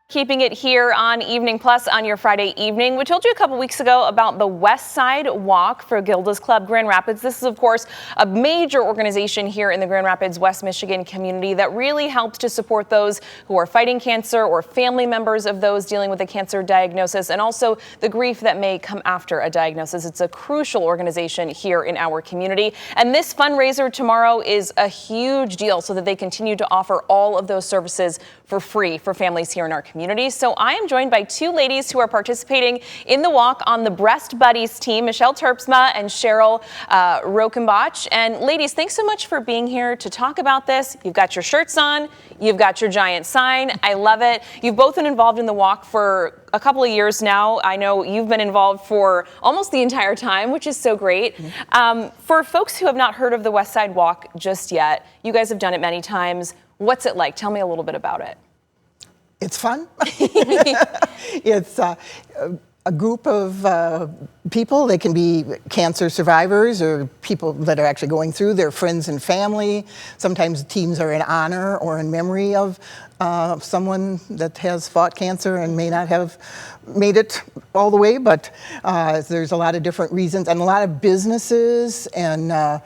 Keeping it here on Evening Plus on your Friday evening. We told you a couple weeks ago about the West Side Walk for Gilda's Club Grand Rapids. This is, of course, a major organization here in the Grand Rapids, West Michigan community that really helps to support those who are fighting cancer or family members of those dealing with a cancer diagnosis, and also the grief that may come after a diagnosis. It's a crucial organization here in our community. And this fundraiser tomorrow is a huge deal so that they continue to offer all of those services for free for families here in our community. So I am joined by two ladies who are participating in the walk on the Breast Buddies team, Michelle Terpsma and Cheryl Rokenbach. And ladies, thanks so much for being here to talk about this. You've got your shirts on, you've got your giant sign. I love it. You've both been involved in the walk for a couple of years now. I know you've been involved for almost the entire time, which is so great. For folks who have not heard of the West Side Walk just yet, you guys have done it many times. What's it like? Tell me a little bit about it. It's fun. It's a group of people. They can be cancer survivors or people that are actually going through, their friends and family. Sometimes teams are in honor or in memory of someone that has fought cancer and may not have made it all the way, but there's a lot of different reasons, and a lot of businesses and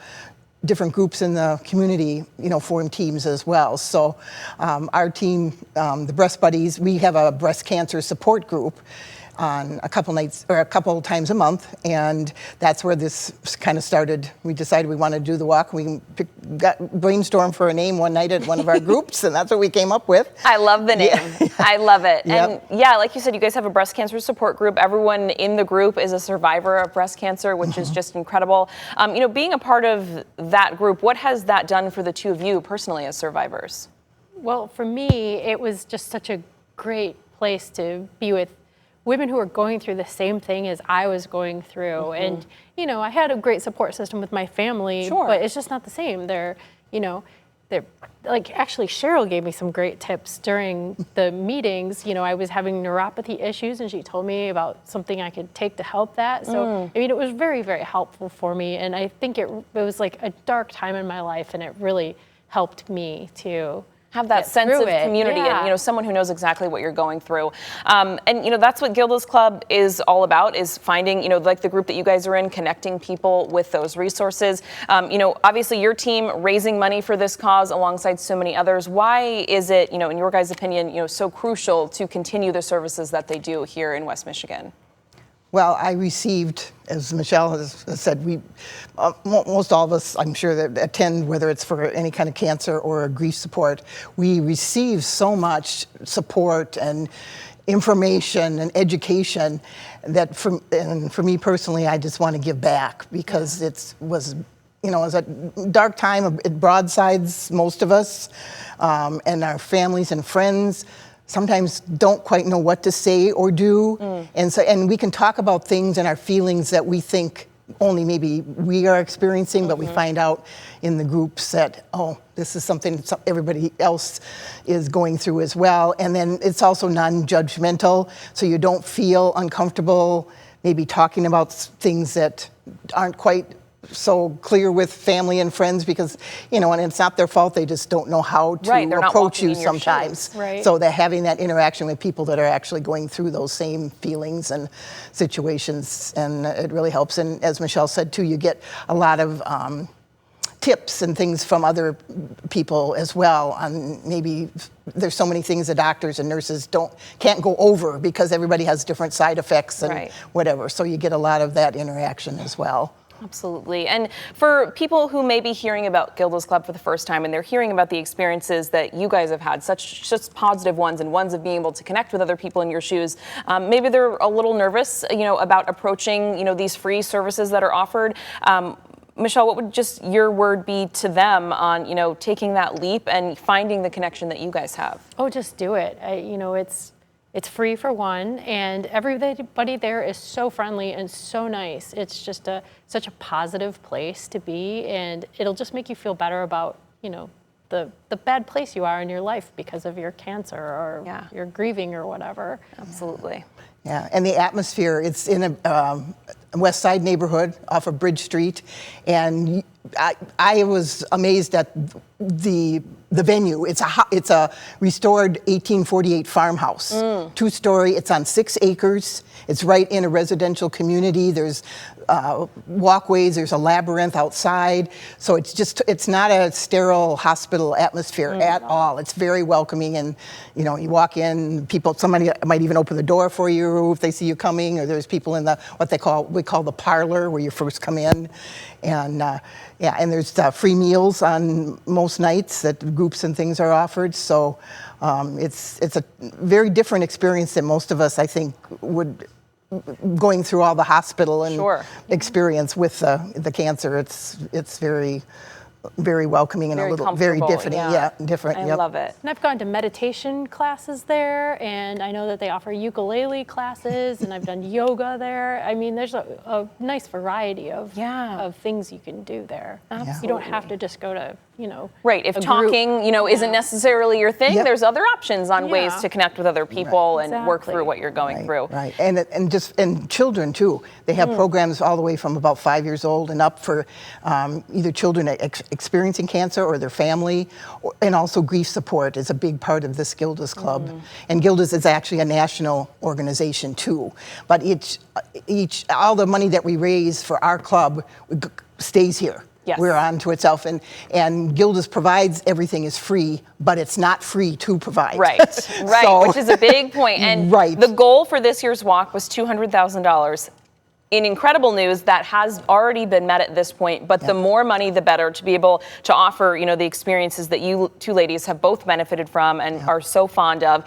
different groups in the community, form teams as well. So our team, the Breast Buddies, we have a breast cancer support group on a couple times a month, and that's where this kind of started. We decided we wanted to do the walk. We brainstormed for a name one night at one of our groups, and that's what we came up with. I love the name. Yeah. I love it. Yep. And yeah, like you said, you guys have a breast cancer support group. Everyone in the group is a survivor of breast cancer, which is just incredible. Being a part of that group, what has that done for the two of you personally as survivors? Well, for me, it was just such a great place to be with women who are going through the same thing as I was going through. And, I had a great support system with my family, but it's just not the same. They're like, actually, Cheryl gave me some great tips during the meetings. I was having neuropathy issues, and she told me about something I could take to help that. So, it was very, very helpful for me. And I think it was like a dark time in my life, and it really helped me to have that sense of community and someone who knows exactly what you're going through. And that's what Gilda's Club is all about, is finding, like the group that you guys are in, connecting people with those resources. Obviously your team raising money for this cause alongside so many others. Why is it, in your guys' opinion, so crucial to continue the services that they do here in West Michigan? Well, I received, as Michelle has said, most all of us, I'm sure, that attend, whether it's for any kind of cancer or grief support, we receive so much support and information and education that for me personally, I just want to give back, because it was a dark time. It broadsides most of us and our families and friends. Sometimes don't quite know what to say or do. And we can talk about things and our feelings that we think only maybe we are experiencing, but we find out in the groups that, this is something everybody else is going through as well. And then it's also non-judgmental, so you don't feel uncomfortable maybe talking about things that aren't quite so clear with family and friends, because and it's not their fault, they just don't know how to approach you sometimes. So they're having that interaction with people that are actually going through those same feelings and situations, and it really helps. And as Michelle said too, you get a lot of tips and things from other people as well on maybe there's so many things the doctors and nurses can't go over, because everybody has different side effects and whatever, so you get a lot of that interaction as well. Absolutely. And for people who may be hearing about Gilda's Club for the first time, and they're hearing about the experiences that you guys have had, such positive ones, and ones of being able to connect with other people in your shoes, maybe they're a little nervous, about approaching, these free services that are offered. Michelle, what would just your word be to them on, taking that leap and finding the connection that you guys have? Oh, just do it. It's free for one, and everybody there is so friendly and so nice. It's just such a positive place to be, and it'll just make you feel better about, the bad place you are in your life because of your cancer or you're grieving or whatever. Absolutely. Yeah, and the atmosphere, it's in a West Side neighborhood off of Bridge Street, and I was amazed at the the venue. It's a restored 1848 farmhouse, 2-story. It's on 6 acres. It's right in a residential community. There's walkways. There's a labyrinth outside. So it's not a sterile hospital atmosphere at all. It's very welcoming, and you walk in. Somebody might even open the door for you if they see you coming. Or there's people in we call the parlor where you first come in, and and there's free meals on most nights that groups and things are offered. So it's a very different experience than most of us, I think, would going through all the hospital and experience with the cancer. It's very, very welcoming and very different. Different. I love it. And I've gone to meditation classes there, and I know that they offer ukulele classes, and I've done yoga there. I mean, there's a nice variety of things you can do there. Absolutely. You don't have to just go to, Right. If talking, isn't necessarily your thing, there's other options on ways Yeah. to connect with other people and work through what you're going through. Right. And children too. They have programs all the way from about 5 years old and up for either children experiencing cancer or their family, and also grief support is a big part of this Gilda's Club. And Gilda's is actually a national organization too. But all the money that we raise for our club stays here. Yes. We're on to itself, and Gilda's provides everything is free, but it's not free to provide. Right, which is a big point. And the goal for this year's walk was $200,000. In incredible news, that has already been met at this point, but the more money, the better, to be able to offer, the experiences that you two ladies have both benefited from and are so fond of.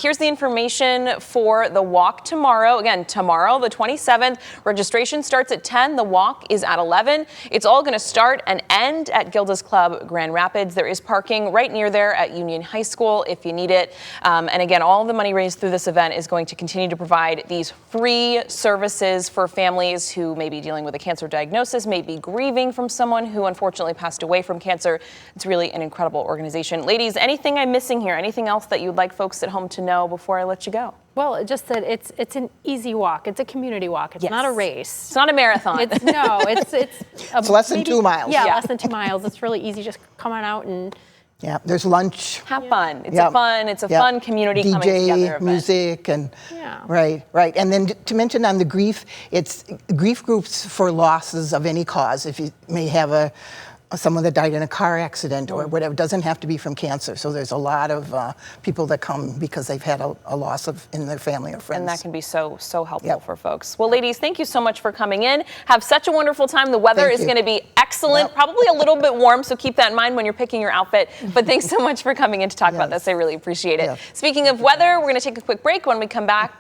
Here's the information for the walk tomorrow. Again, tomorrow, the 27th, registration starts at 10. The walk is at 11. It's all going to start and end at Gilda's Club Grand Rapids. There is parking right near there at Union High School if you need it. And again, all the money raised through this event is going to continue to provide these free services for families who may be dealing with a cancer diagnosis, may be grieving from someone who unfortunately passed away from cancer. It's really an incredible organization. Ladies, anything I'm missing here? Anything else that you'd like folks at home to know before I let you go? Well, just that it's an easy walk. It's a community walk. It's not a race. It's not a marathon. It's less than 2 miles. Yeah, less than 2 miles. It's really easy. Just come on out and there's lunch. Have fun. It's a fun community DJ, coming together event. Music, and right. And then to mention on the grief, it's grief groups for losses of any cause. If you may have someone that died in a car accident or whatever, it doesn't have to be from cancer. So there's a lot of people that come because they've had a loss in their family or friends. And that can be so helpful for folks. Well, ladies, thank you so much for coming in. Have such a wonderful time. The weather is going to be excellent, probably a little bit warm, so keep that in mind when you're picking your outfit. But thanks so much for coming in to talk about this. I really appreciate it. Speaking of weather, we're going to take a quick break. When we come back,